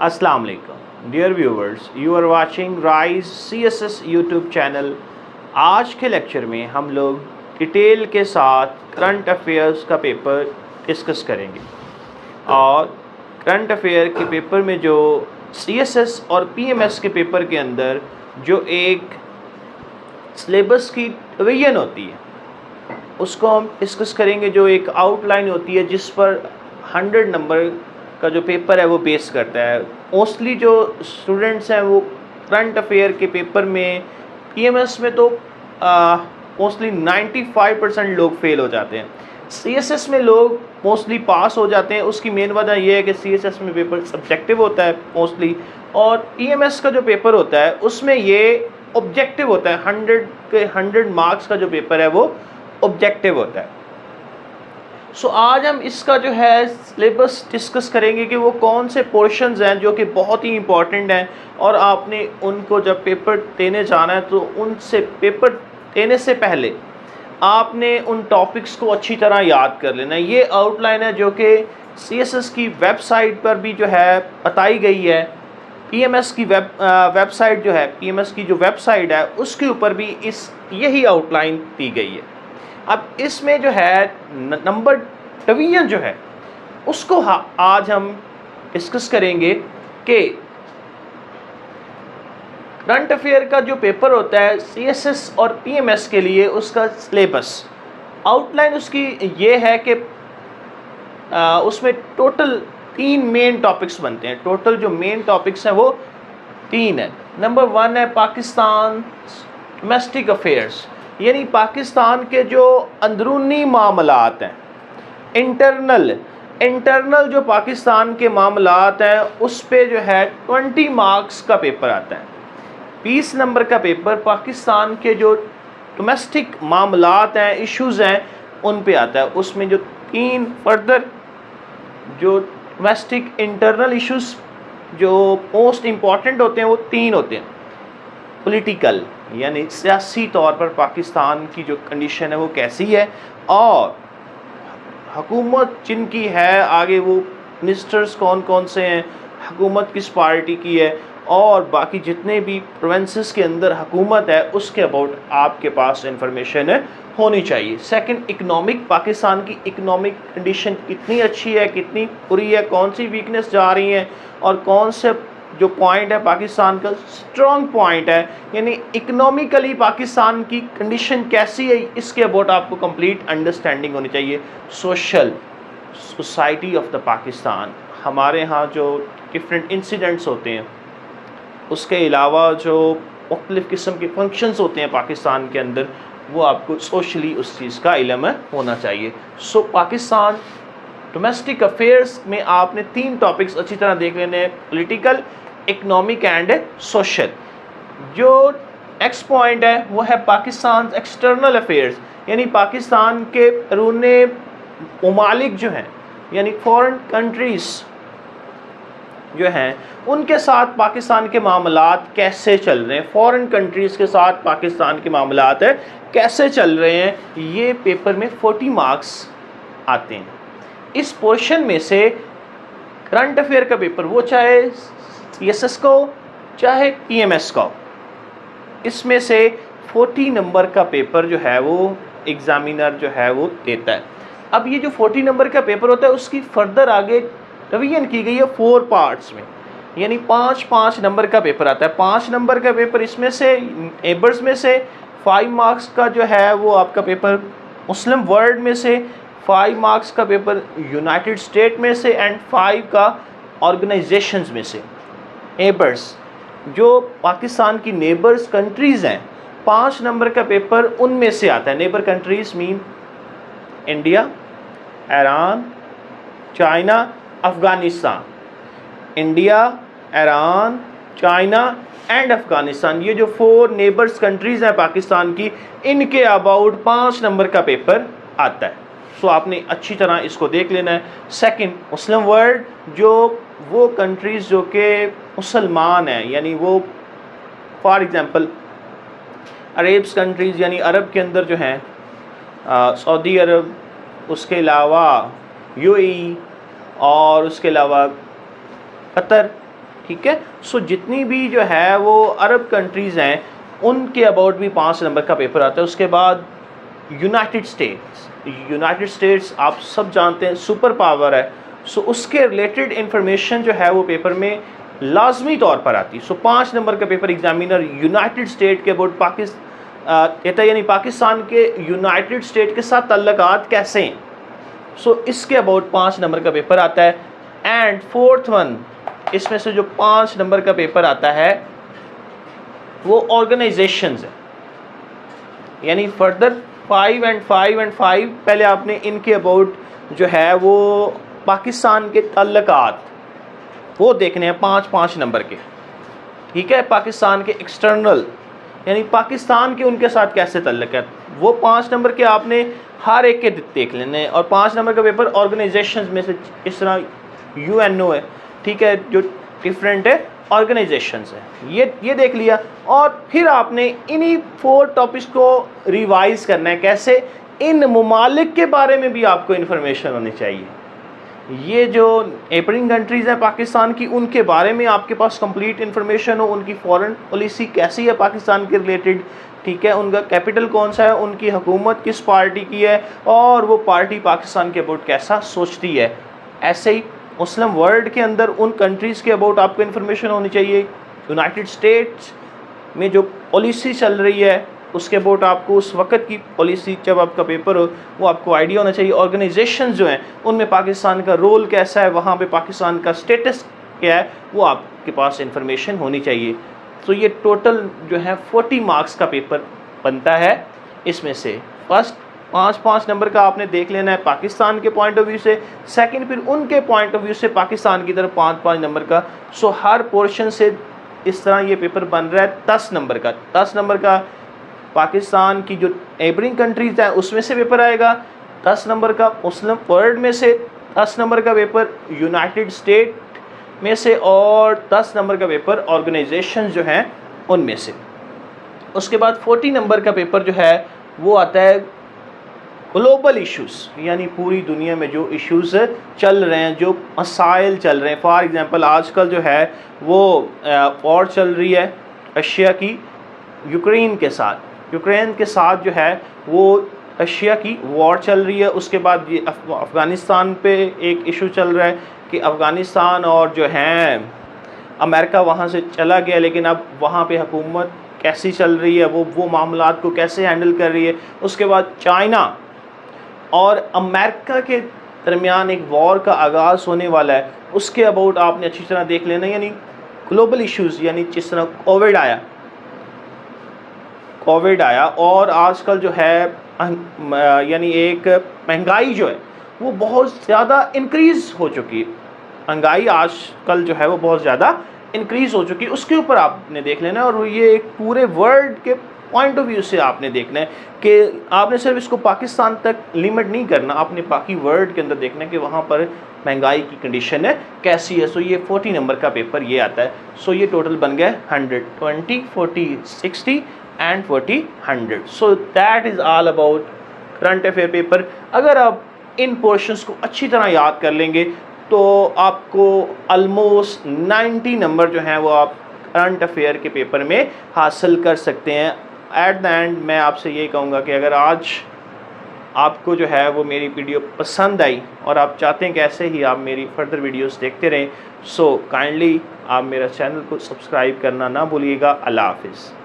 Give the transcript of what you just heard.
अस्सलाम वालेकुम dear viewers, you are watching rise CSS YouTube channel. आज के लेक्चर में हम लोग डिटेल के साथ करंट अफेयर्स का पेपर डिस्कस करेंगे और करंट अफेयर के पेपर में जो CSS और PMS के पेपर के अंदर जो एक सिलेबस की रिवीजन होती है उसको हम डिस्कस करेंगे। जो एक आउटलाइन होती है जिस पर 100 नंबर का जो पेपर है वो बेस करता है। मोस्टली जो स्टूडेंट्स हैं वो करंट अफेयर के पेपर में PMS में तो मोस्टली 95% लोग फेल हो जाते हैं। CSS में लोग मोस्टली पास हो जाते हैं। उसकी मेन वजह यह है कि CSS में पेपर सब्जेक्टिव होता है मोस्टली, और PMS का जो पेपर होता है उसमें ये ऑब्जेक्टिव होता है। 100 मार्क्स का जो पेपर है वो ऑब्जेक्टिव होता है। सो आज हम इसका जो है सिलेबस डिस्कस करेंगे कि वो कौन से पोर्शंस हैं जो कि बहुत ही इम्पॉर्टेंट हैं और आपने उनको जब पेपर देने जाना है तो उनसे पेपर देने से पहले आपने उन टॉपिक्स को अच्छी तरह याद कर लेना है। ये आउटलाइन है जो कि CSS की वेबसाइट पर भी जो है बताई गई है। PMS की वेबसाइट जो है, PMS की जो वेबसाइट है उसके ऊपर भी यही आउटलाइन दी गई है। अब इसमें जो है नंबर डिवीजन जो है उसको आज हम डिस्कस करेंगे कि करंट अफेयर का जो पेपर होता है CSS और PMS के लिए उसका सिलेबस आउटलाइन उसकी ये है कि उसमें टोटल 3 मेन टॉपिक्स बनते हैं। टोटल जो मेन टॉपिक्स हैं वो 3 है। नंबर 1 है पाकिस्तान डोमेस्टिक अफेयर्स, यानी पाकिस्तान के जो अंदरूनी मामलात हैं, इंटरनल जो पाकिस्तान के मामलात हैं उस पे जो है 20 मार्क्स का पेपर आता है। 20 नंबर का पेपर पाकिस्तान के जो डोमेस्टिक मामलात हैं, इश्यूज़ हैं, उन पे आता है। उसमें जो 3 फर्दर जो डोमेस्टिक इंटरनल इश्यूज़ जो मोस्ट इम्पॉर्टेंट होते हैं वो 3 होते हैं। पॉलिटिकल यानी सियासी तौर पर पाकिस्तान की जो कंडीशन है वो कैसी है, और हुकूमत जिनकी है आगे वो मिनिस्टर्स कौन कौन से हैं, हुकूमत किस पार्टी की है, और बाकी जितने भी प्रोविंसेस के अंदर हुकूमत है उसके अबाउट आपके पास इंफॉर्मेशन होनी चाहिए। सेकंड, इकनॉमिक, पाकिस्तान की इकनॉमिक कंडीशन कितनी अच्छी है, कितनी बुरी है, कौन सी वीकनेस जा रही है और कौन से जो पॉइंट है पाकिस्तान का स्ट्रॉन्ग पॉइंट है, यानी इकोनॉमिकली पाकिस्तान की कंडीशन कैसी है इसके अबाउट आपको कंप्लीट अंडरस्टैंडिंग होनी चाहिए। Social society of the Pakistan, हमारे यहाँ जो डिफरेंट इंसिडेंट्स होते हैं उसके अलावा जो मुख्तलिफ़ किस्म के फंक्शंस होते हैं पाकिस्तान के अंदर, वो आपको सोशली उस चीज़ का इल्म होना चाहिए। सो पाकिस्तान डोमेस्टिक अफेयर्स में आपने 3 टॉपिक्स अच्छी तरह देख लेने हैं, पॉलिटिकल, इकनॉमिक एंड सोशल। जो नेक्स्ट पॉइंट है वो है पाकिस्तान एक्सटर्नल अफेयर्स, यानी पाकिस्तान के अंदरूनी ममालिक जो हैं, यानी फॉरेन कंट्रीज़ जो हैं उनके साथ पाकिस्तान के मामलात कैसे चल रहे हैं, फॉरेन कंट्रीज़ के साथ पाकिस्तान के मामलात है कैसे चल रहे हैं, ये पेपर में 40 मार्क्स आते हैं। इस पोर्शन में से करंट अफेयर का पेपर वो चाहे CSS का हो चाहे PMS का हो, इसमें से 40 नंबर का पेपर जो है वो एग्ज़ामिनर जो है वो देता है। अब ये जो 40 नंबर का पेपर होता है उसकी फर्दर आगे रिवीजन की गई है 4 पार्ट्स में, यानी 5-5 नंबर का पेपर आता है। 5 नंबर का पेपर इसमें से नेबर्स में से 5 मार्क्स का जो है वो आपका पेपर, मुस्लिम वर्ल्ड में से 5 मार्क्स का पेपर, यूनाइटेड स्टेट में से, एंड 5 का ऑर्गेनाइजेशंस में से। नेबर्स जो पाकिस्तान की नेबर्स कंट्रीज़ हैं, 5 नंबर का पेपर उनमें से आता है। Neighbour countries mean India, Iran, China, Afghanistan. India, Iran, China and Afghanistan, ये जो 4 नेबर्स कंट्रीज़ हैं पाकिस्तान की, इनके अबाउट 5 नंबर का पेपर आता है। सो आपने अच्छी तरह इसको देख लेना है। सेकंड, मुस्लिम वर्ल्ड, जो वो कंट्रीज़ जो कि मुसलमान हैं, यानी वो फॉर एग्ज़ाम्पल अरेब्स कंट्रीज़, यानी अरब के अंदर जो हैं सऊदी अरब, उसके अलावा UAE और उसके अलावा कतर, ठीक है। सो जितनी भी जो है वो अरब कंट्रीज़ हैं उनके अबाउट भी 5 नंबर का पेपर आता है। उसके बाद यूनाइटेड स्टेट्स आप सब जानते हैं सुपर पावर है, सो उसके रिलेटेड इंफॉर्मेशन जो है वो पेपर में लाजमी तौर पर आती है। सो 5 नंबर का पेपर एग्जामिनर यूनाइटेड स्टेट के अबाउट कहता है, यानी पाकिस्तान के यूनाइटेड स्टेट के साथ तल्लुकात कैसे हैं, सो इसके अबाउट 5 नंबर का पेपर आता है। एंड फोर्थ वन, इसमें से जो 5 नंबर का पेपर आता है वो ऑर्गेनाइजेशंस है, यानी फर्दर 5 एंड 5 पहले आपने इनके अबाउट जो है वो पाकिस्तान के तल्लुकात वो देखने हैं 5 नंबर के, ठीक है। पाकिस्तान के एक्सटर्नल यानी पाकिस्तान के उनके साथ कैसे तल्लुक है, वो 5 नंबर के आपने हर एक के देख लेने हैं। और 5 नंबर का पेपर ऑर्गेनाइजेशंस में से इस तरह UNO है, ठीक है, जो डिफरेंट है ऑर्गेनाइजेशंस है, ये देख लिया। और फिर आपने इन्हीं 4 टॉपिक्स को रिवाइज करना है। कैसे, इन ममालिक के बारे में भी आपको इन्फॉर्मेशन होनी चाहिए। ये जो नेबरिंग कंट्रीज़ हैं पाकिस्तान की, उनके बारे में आपके पास कंप्लीट इन्फॉर्मेशन हो, उनकी फॉरेन पॉलिसी कैसी है पाकिस्तान के रिलेटेड, ठीक है, उनका कैपिटल कौन सा है, उनकी हुकूमत किस पार्टी की है और वो पार्टी पाकिस्तान के अबाउट कैसा सोचती है। ऐसे ही मुस्लिम वर्ल्ड के अंदर उन कंट्रीज़ के अबाउट आपको इन्फॉर्मेशन होनी चाहिए। यूनाइटेड स्टेट्स में जो पॉलिसी चल रही है उसके अबाउट आपको उस वक्त की पॉलिसी जब आपका पेपर हो वो आपको आइडिया होना चाहिए। ऑर्गेनाइजेशन जो हैं उनमें पाकिस्तान का रोल कैसा है, वहाँ पे पाकिस्तान का स्टेटस क्या है, वो आपके पास इंफॉर्मेशन होनी चाहिए। तो ये टोटल जो है 40 मार्क्स का पेपर बनता है। इसमें से फर्स्ट 5 नंबर का आपने देख लेना है पाकिस्तान के पॉइंट ऑफ व्यू से, सेकंड फिर उनके पॉइंट ऑफ व्यू से पाकिस्तान की तरफ 5 नंबर का। सो हर पोर्शन से इस तरह ये पेपर बन रहा है 10 नंबर का। 10 नंबर का पाकिस्तान की जो नेबरिंग कंट्रीज़ हैं उसमें से पेपर आएगा, 10 नंबर का मुस्लिम वर्ल्ड में से, 10 नंबर का पेपर यूनाइटेड स्टेट में से और 10 नंबर का पेपर ऑर्गेनाइजेशन जो हैं उनमें से। उसके बाद 40 नंबर का पेपर जो है वो आता है ग्लोबल इश्यूज़, यानी पूरी दुनिया में जो इश्यूज़ चल रहे हैं, जो मसाइल चल रहे हैं। फॉर एग्ज़ाम्पल आजकल जो है वो वॉर चल रही है रशिया की यूक्रेन के साथ जो है वो रशिया की वॉर चल रही है। उसके बाद ये अफ़गानिस्तान पे एक इशू चल रहा है कि अफ़गानिस्तान और जो है अमेरिका वहाँ से चला गया, लेकिन अब वहाँ पे हुकूमत कैसी चल रही है, वो मामलात को कैसे हैंडल कर रही है। उसके बाद चाइना और अमेरिका के दरमियान एक वॉर का आगाज़ होने वाला है, उसके अबाउट आपने अच्छी तरह देख लेना। यानी ग्लोबल इश्यूज़, यानी जिस तरह कोविड आया और आजकल जो है यानी एक महंगाई जो है वो बहुत ज़्यादा इंक्रीज़ हो चुकी है। महंगाई आजकल जो है वो बहुत ज़्यादा इंक्रीज़ हो चुकी है, उसके ऊपर आपने देख लेना है। और ये एक पूरे वर्ल्ड के पॉइंट ऑफ व्यू से आपने देखना है कि आपने सिर्फ इसको पाकिस्तान तक लिमिट नहीं करना, आपने बाकी वर्ल्ड के अंदर देखना है कि वहाँ पर महंगाई की कंडीशन है कैसी है। सो ये 40 नंबर का पेपर ये आता है। सो ये टोटल बन गया 120, 40, 60 and 40, 100। So that is all about current affair paper. अगर आप इन पोर्शंस को अच्छी तरह याद कर लेंगे तो आपको ऑलमोस्ट 90 नंबर जो हैं वो आप करंट अफेयर के पेपर में हासिल कर सकते हैं। एट द एंड मैं आपसे ये कहूँगा कि अगर आज आपको जो है वो मेरी वीडियो पसंद आई और आप चाहते हैं कि ऐसे ही आप मेरी फर्दर वीडियोस देखते रहें, सो काइंडली आप मेरा चैनल को सब्सक्राइब करना ना भूलिएगा। अल्लाह हाफिज़।